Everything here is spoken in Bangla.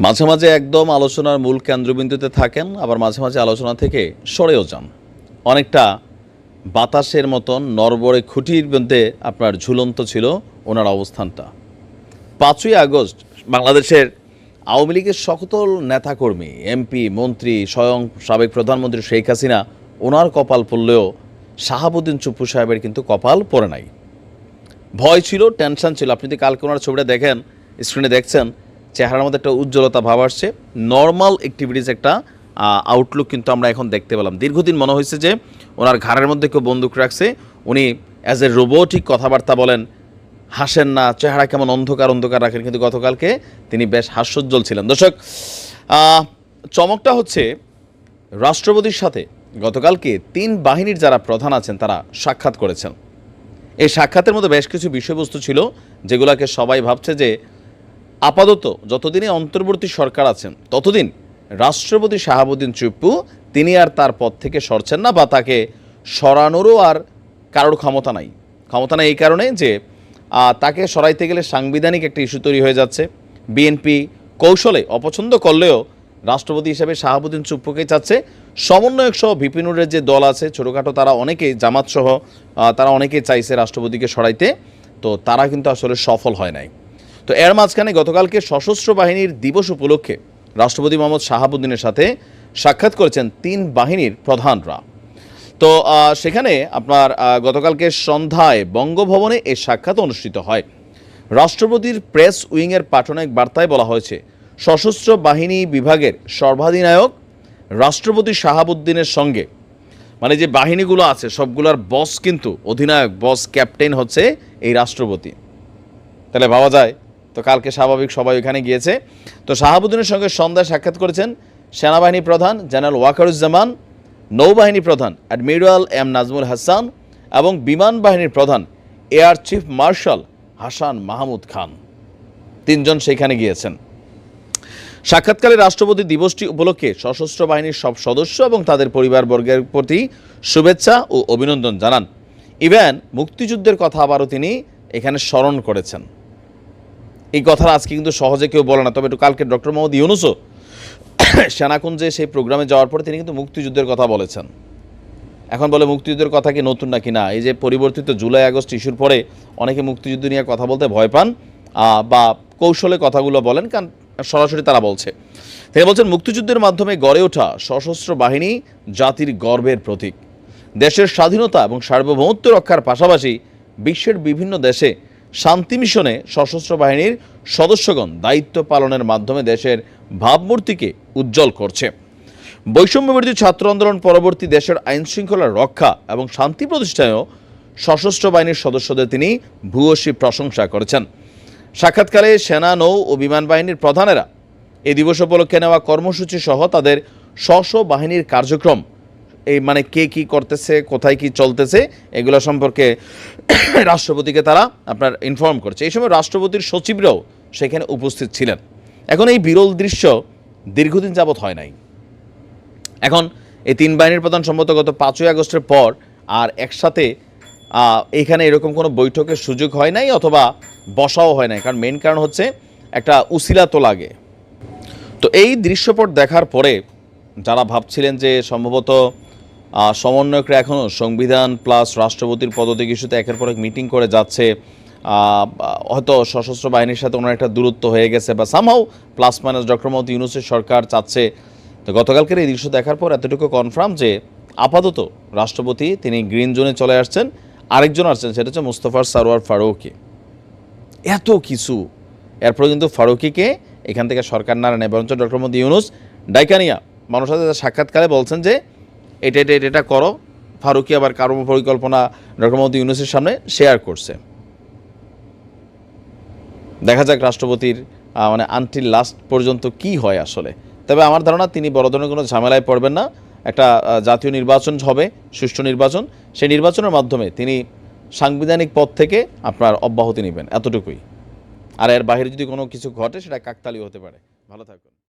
মাঝে মাঝে একদম আলোচনার মূল কেন্দ্রবিন্দুতে থাকেন, আবার মাঝে মাঝে আলোচনা থেকে সরেও যান। অনেকটা বাতাসের মতন নড়বড়ে খুঁটির মধ্যে আপনার ঝুলন্ত ছিল ওনার অবস্থানটা। 5ই আগস্ট বাংলাদেশের আওয়ামী লীগের সকল নেতাকর্মী, এমপি, মন্ত্রী, স্বয়ং সাবেক প্রধানমন্ত্রী শেখ হাসিনা ওনার কপাল পড়লেও শাহাবুদ্দিন চুপ্পু সাহেবের কিন্তু কপাল পড়ে নাই। ভয় ছিল, টেনশন ছিল। আপনি যদি কালকে ওনার ছবিটা দেখেন, স্ক্রিনে দেখছেন, চেহারার মধ্যে একটা উজ্জ্বলতা ভাব আসছে। নর্মাল অ্যাক্টিভিটিস একটা আউটলুক কিন্তু আমরা এখন দেখতে পেলাম। দীর্ঘদিন মনে হয়েছে যে ওনার ঘাড়ের মধ্যে কেউ বন্দুক রাখছে, উনি অ্যাজ এ রোবোটিক কথাবার্তা বলেন, হাসেন না, চেহারা কেমন অন্ধকার অন্ধকার রাখেন, কিন্তু গতকালকে তিনি বেশ হাস্যোজ্জ্বল ছিলেন। দর্শক, চমকটা হচ্ছে রাষ্ট্রপতির সাথে গতকালকে 3 বাহিনীর যারা প্রধান আছেন তারা সাক্ষাৎ করেছেন। এই সাক্ষাতের মধ্যে বেশ কিছু বিষয়বস্তু ছিল যেগুলোকে সবাই ভাবছে যে আপাতত যতদিনে অন্তর্বর্তী সরকার আছেন ততদিন রাষ্ট্রপতি শাহাবুদ্দিন চুপ্পু তিনি আর তার পদ থেকে সরছেন না, বা তাকে সরানোরও আর কারোর ক্ষমতা নাই। এই কারণে যে তাকে সরাইতে গেলে সাংবিধানিক একটা ইস্যু তৈরি হয়ে যাচ্ছে। বিএনপি কৌশলে অপছন্দ করলেও রাষ্ট্রপতি হিসেবে শাহাবুদ্দিন চুপ্পুকেই চাচ্ছে। সমন্বয়ক সহ ভিপিনুরের যে দল আছে ছোটোখাটো, তারা অনেকেই, জামাত সহ তারা অনেকেই চাইছে রাষ্ট্রপতিকে সরাইতে, তো তারা কিন্তু আসলে সফল হয় নাই। তো এর মাঝখানে গতকালকে সশস্ত্র বাহিনীর দিবস উপলক্ষে রাষ্ট্রপতি মোহাম্মদ শাহাবুদ্দিনের সাথে সাক্ষাৎ করেছেন 3 বাহিনীর প্রধানরা। তো সেখানে আপনার গতকালকে সন্ধ্যায় বঙ্গভবনে এই সাক্ষাৎ অনুষ্ঠিত হয়। রাষ্ট্রপতির প্রেস উইংয়ের পাঠানো এক বার্তায় বলা হয়েছে, সশস্ত্র বাহিনী বিভাগের সর্বাধিনায়ক রাষ্ট্রপতি শাহাবুদ্দিনের সঙ্গে, মানে যে বাহিনীগুলো আছে সবগুলোর বস কিন্তু অধিনায়ক, বস, ক্যাপ্টেন হচ্ছে এই রাষ্ট্রপতি। তাহলে ভাবা যায়, তো কালকে স্বাভাবিক সবাই ওখানে গিয়েছে। তো শাহাবুদ্দিনের সঙ্গে সন্ধ্যায় সাক্ষাৎ করেছেন সেনাবাহিনী প্রধান জেনারেল ওয়াকারুজ্জামান, নৌবাহিনী প্রধান অ্যাডমিরাল এম নাজমুল হাসান এবং বিমান বাহিনীর প্রধান air chief marshal Hasan Mahmud Khan. 3 জন সেখানে গিয়েছেন। সাক্ষাৎকালে রাষ্ট্রপতি দিবসটি উপলক্ষে সশস্ত্র বাহিনীর সব সদস্য এবং তাদের পরিবারবর্গের প্রতি শুভেচ্ছা ও অভিনন্দন জানান। ইভেন মুক্তিযুদ্ধের কথা আবারও তিনি এখানে স্মরণ করেছেন। এই কথা আজকে কিন্তু সহজে কেউ বলে না, তবে একটু কালকে ডক্টর মোহাম্মদ ইউনূসও সেনাকুঞ্জে সেই প্রোগ্রামে যাওয়ার পরে তিনি কিন্তু মুক্তিযুদ্ধের কথা বলেছেন। এখন বলে মুক্তিযুদ্ধের কথা কি নতুন নাকি না, এই যে পরিবর্তিত জুলাই আগস্ট ইস্যুর পরে অনেকে মুক্তিযুদ্ধ নিয়ে কথা বলতে ভয় পান বা কৌশলে কথাগুলো বলেন, কারণ সরাসরি তারা বলছে। তিনি বলছেন, মুক্তিযুদ্ধের মাধ্যমে গড়ে ওঠা সশস্ত্র বাহিনী জাতির গর্বের প্রতীক। দেশের স্বাধীনতা এবং সার্বভৌমত্ব রক্ষার পাশাপাশি বিশ্বের বিভিন্ন দেশে শান্তি মিশনে সশস্ত্র বাহিনীর সদস্যগণ দায়িত্ব পালনের মাধ্যমে দেশের ভাবমূর্তিকে উজ্জ্বল করছে। বৈষম্যবিরোধী ছাত্র আন্দোলন পরবর্তী দেশের আইনশৃঙ্খলা রক্ষা এবং শান্তি প্রতিষ্ঠায়ও সশস্ত্র বাহিনীর সদস্যদের তিনি ভূয়সী প্রশংসা করেছেন। সাক্ষাৎকালে সেনা, নৌ ও বিমান বাহিনীর প্রধানেরা এই দিবস উপলক্ষে নেওয়া কর্মসূচি সহ তাদের স্ব বাহিনীর কার্যক্রম, এই মানে কে কী করতেছে, কোথায় কি চলতেছে, এগুলো সম্পর্কে রাষ্ট্রপতিকে তারা আপনার ইনফর্ম করছে। এই সময় রাষ্ট্রপতির সচিবরাও সেখানে উপস্থিত ছিলেন। এখন এই বিরল দৃশ্য দীর্ঘদিন যাবৎ হয় নাই। এখন এই 3 বাহিনীর প্রধান সম্ভবত গত 5ই আগস্টের পর আর একসাথে এখানে এরকম কোনো বৈঠকের সুযোগ হয় নাই, অথবা বসাও হয় নাই। কারণ মেন কারণ হচ্ছে একটা উসিলা তো লাগে। তো এই দৃশ্যপট দেখার পরে যারা ভাবছিলেন যে সম্ভবত সমন্বয়করা এখনও সংবিধান প্লাস রাষ্ট্রপতির পদত্যাগ ইস্যুতে একের পর এক মিটিং করে যাচ্ছে, হয়তো সশস্ত্র বাহিনীর সাথে ওনার একটা দূরত্ব হয়ে গেছে, বা somehow plus minus doctor Mohammad ইউনূসের সরকার চাচ্ছে। তো গতকালকের এই দৃশ্য দেখার পর এতটুকু কনফার্ম যে আপাতত রাষ্ট্রপতি তিনি গ্রিন জোনে চলে আসছেন। আরেকজন আসছেন, সেটা হচ্ছে মুস্তফা সরওয়ার ফারুকী। এত কিছু এরপরে কিন্তু ফারুকীকে এখান থেকে সরকার না নেয়, বরঞ্চ ডক্টর মোহাম্মদ ইউনূস ডাইকানিয়া মানুষের সাথে সাক্ষাৎকারে বলছেন যে এটা করো। ফারুকী আবার কর্মপরিকল্পনা ডক্টর মোহাম্মদ ইউনূসের সামনে শেয়ার করছে। দেখা যাক রাষ্ট্রপতির মানে আনটিল লাস্ট পর্যন্ত কি হয় আসলে। তবে আমার ধারণা তিনি বড় ধরনের কোনো ঝামেলায় পড়বেন না। একটা জাতীয় নির্বাচন হবে, সুষ্ঠু নির্বাচন, সেই নির্বাচনের মাধ্যমে তিনি সাংবিধানিক পদ থেকে আপনার অব্যাহতি নেবেন, এতটুকুই। আর এর বাইরে যদি কোনো কিছু ঘটে সেটা কাকতালীয় হতে পারে। ভালো থাকুন।